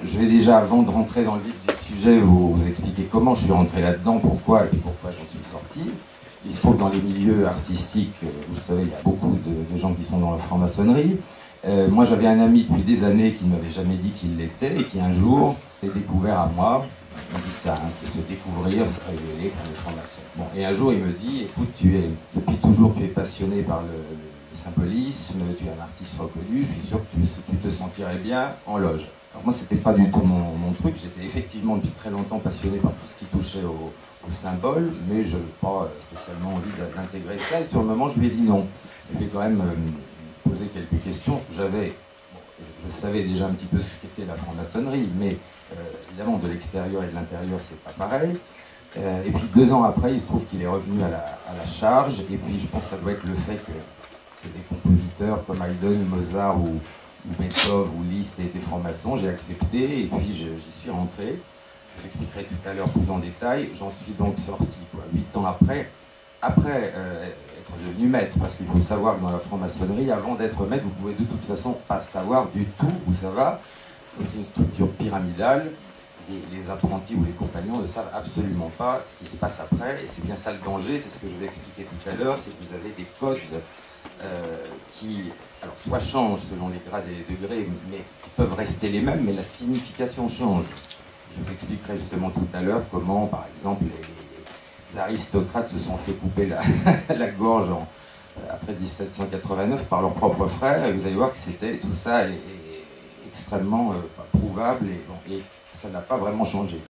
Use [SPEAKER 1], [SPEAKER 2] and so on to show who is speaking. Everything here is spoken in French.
[SPEAKER 1] je vais déjà, avant de rentrer dans le vif du sujet, vous expliquer comment je suis rentré là-dedans, pourquoi et pourquoi j'en suis sorti. Il se trouve dans les milieux artistiques, vous savez, il y a beaucoup de gens qui sont dans la franc-maçonnerie. Moi, j'avais un ami depuis des années qui ne m'avait jamais dit qu'il l'était et qui un jour s'est découvert à moi. On dit ça, hein, c'est se découvrir, se révéler comme le franc-maçon. Bon, et un jour, il me dit, écoute, depuis toujours, tu es passionné par le symbolisme, tu es un artiste reconnu, je suis sûr que tu te sentirais bien en loge. Alors moi, c'était pas du tout mon truc, j'étais effectivement depuis très longtemps passionné par tout ce qui touchait au symbole, mais je n'avais pas spécialement envie d'intégrer ça, et sur le moment, je lui ai dit non. Je lui ai quand même posé quelques questions. Je savais déjà un petit peu ce qu'était la franc-maçonnerie, mais évidemment, de l'extérieur et de l'intérieur, c'est pas pareil. Et puis 2 ans après, il se trouve qu'il est revenu à la charge, et puis je pense que ça doit être le fait que des compositeurs comme Haydn, Mozart ou Beethoven ou Liszt étaient francs-maçons, j'ai accepté, et puis j'y suis rentré. Je l'expliquerai tout à l'heure plus en détail. J'en suis donc sorti 8 ans après être devenu maître, parce qu'il faut savoir que dans la franc-maçonnerie, avant d'être maître, vous pouvez de toute façon pas savoir du tout où ça va. C'est une structure pyramidale. Les apprentis ou les compagnons ne savent absolument pas ce qui se passe après, et c'est bien ça le danger, c'est ce que je vais expliquer tout à l'heure, c'est que vous avez des codes qui, alors, soit changent selon les grades et les degrés, mais qui peuvent rester les mêmes, mais la signification change. Je vous expliquerai justement tout à l'heure comment, par exemple, les aristocrates se sont fait couper la gorge après 1789 par leurs propres frères, et vous allez voir que tout ça est extrêmement prouvable, et ça n'a pas vraiment changé.